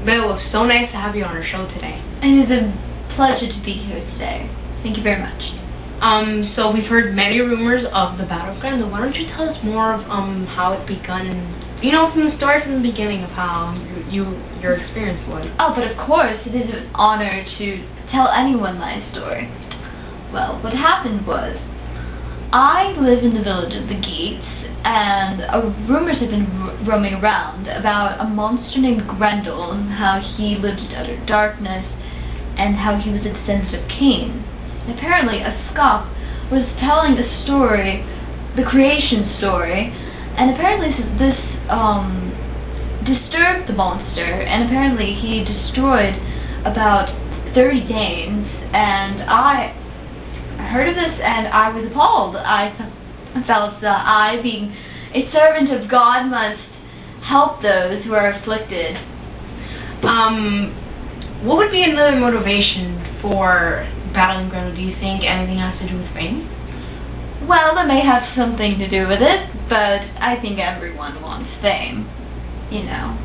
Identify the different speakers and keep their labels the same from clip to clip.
Speaker 1: Beowulf, so nice to have you on our show today.
Speaker 2: It is a pleasure to be here today. Thank you very much.
Speaker 1: So we've heard many rumors of the Battle of Grendel. Why don't you tell us more of how it begun? You know, from the start, from the beginning of how your experience was.
Speaker 2: Oh, but of course, it is an honor to tell anyone my story. Well, what happened was, I live in the village of the Geats, and rumors have been roaming around about a monster named Grendel and how he lived in utter darkness and how he was a descendant of Cain. And apparently a Scop was telling a story, the creation story, and apparently this disturbed the monster, and apparently he destroyed about 30 Danes, and I heard of this and I was appalled. I felt that I, being a servant of God, must help those who are afflicted.
Speaker 1: What would be another motivation for battling Grendel? Do you think anything has to do with fame?
Speaker 2: Well, that may have something to do with it, but I think everyone wants fame, you know.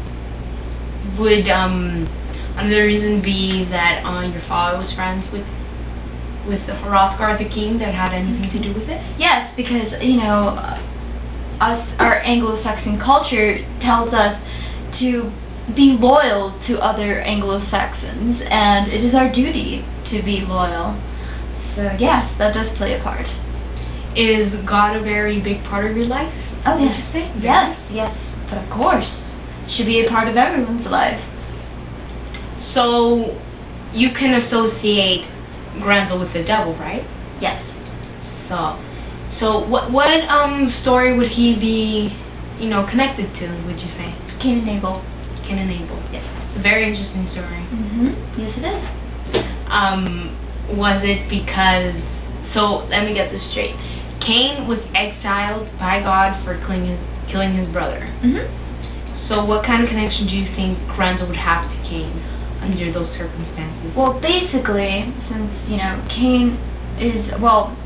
Speaker 1: Would another reason be that your father was friends with Hrothgar the king, that had anything to do with it?
Speaker 2: Yes, because, you know, our Anglo-Saxon culture tells us to be loyal to other Anglo-Saxons, and it is our duty to be loyal. So yes, that does play a part.
Speaker 1: Is God a very big part of your life?
Speaker 2: Oh yes, yes, but of course, it should be a part of everyone's life.
Speaker 1: So you can associate Grendel with the devil, right?
Speaker 2: Yes.
Speaker 1: So what story would he be, you know, connected to, would you say?
Speaker 2: Cain and Abel.
Speaker 1: Cain and Abel.
Speaker 2: Yes.
Speaker 1: It's a very interesting story.
Speaker 2: Yes, it is.
Speaker 1: Was it because, so let me get this straight. Cain was exiled by God for killing his brother. So what kind of connection do you think Grendel would have to Cain under those circumstances?
Speaker 2: Well, basically, since, you know,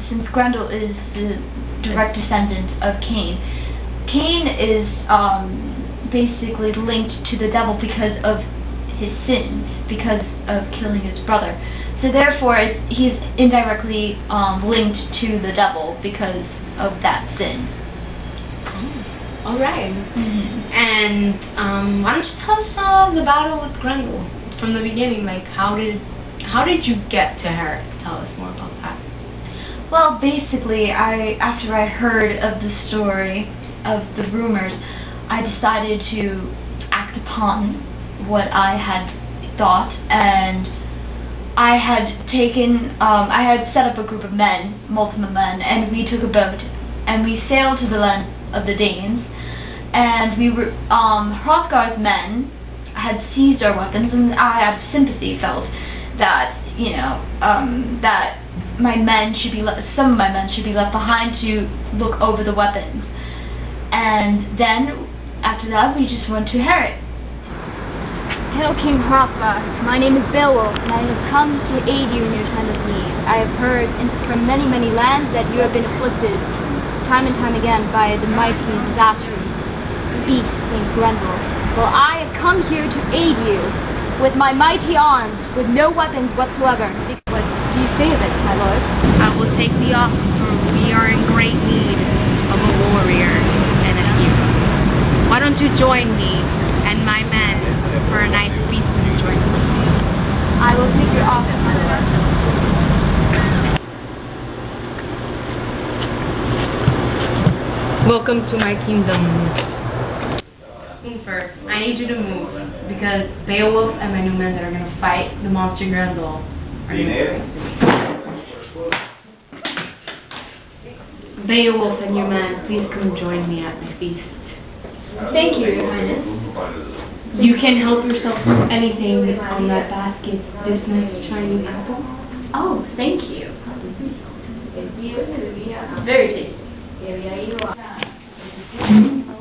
Speaker 2: since Grendel is the direct descendant of Cain, Cain is basically linked to the devil because of his sins, because of killing his brother. So therefore, he's indirectly linked to the devil because of that sin.
Speaker 1: Oh, all right. And why don't you tell us the battle with Grendel from the beginning? Like, how did you get to her? Tell us more about that.
Speaker 2: Well, basically, after I heard of the story, of the rumors, I decided to act upon what I had thought, and I had set up a group of men, multiple men, and we took a boat, and we sailed to the land of the Danes, and we were, Hrothgar's men had seized our weapons, and I, out of sympathy, felt that, you know, that some of my men should be left behind to look over the weapons. And then, after that, we just went to Herod.
Speaker 3: Hail King Hrothgar, my name is Beowulf, and I have come to aid you in your time of need. I have heard from many, many lands that you have been afflicted time and time again by the mighty and disastrous beast named Grendel. Well, I have come here to aid you with my mighty arms, with no weapons whatsoever. What do you say of it, my lord?
Speaker 1: I will take the offer, for we are in great need of a warrior and a hero. Why don't you join me and my men for a nice feast and enjoyment?
Speaker 3: I will take your offer, my lord.
Speaker 1: Welcome to my kingdom. First, I need you to move, because Beowulf and my new men that are going to fight the monster Grendel are going to Beowulf and your men, please come join me at the feast.
Speaker 2: Thank you, Your Highness.
Speaker 1: You can help yourself to anything on that basket. This nice Chinese apple.
Speaker 2: Oh, thank you. Very tasty.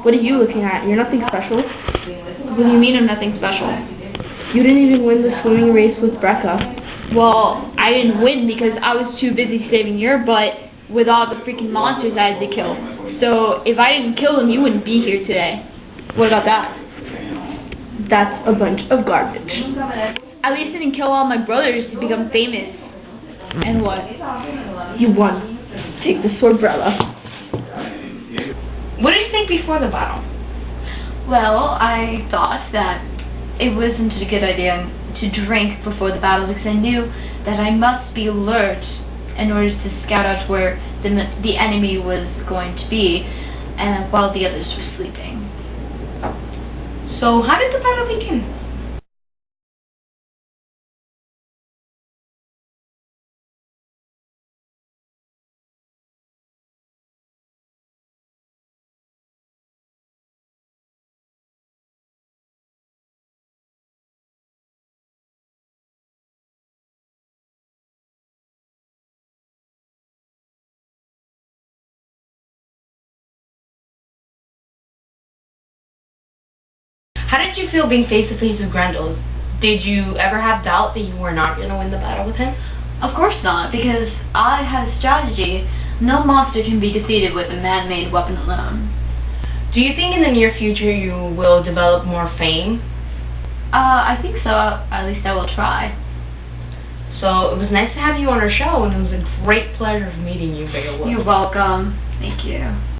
Speaker 4: What are you looking at? You're nothing special. What do you mean I'm nothing special? You didn't even win the swimming race with Brecca. Well, I didn't win because I was too busy saving your butt with all the freaking monsters I had to kill. So if I didn't kill them, you wouldn't be here today. What about that? That's a bunch of garbage. At least I didn't kill all my brothers to become famous. And what? You won. Take the sword, brother.
Speaker 1: What did you think before the battle?
Speaker 2: Well, I thought that it wasn't a good idea to drink before the battle because I knew that I must be alert in order to scout out where the enemy was going to be, and while the others were sleeping.
Speaker 1: So how did the battle begin? How did you feel being face to face with Grendel? Did you ever have doubt that you were not going to win the battle with him?
Speaker 2: Of course not, because I had a strategy. No monster can be defeated with a man-made weapon alone.
Speaker 1: Do you think in the near future you will develop more fame?
Speaker 2: I think so. At least I will try.
Speaker 1: So it was nice to have you on our show, and it was a great pleasure of meeting you, Beowulf.
Speaker 2: You're welcome. Thank you.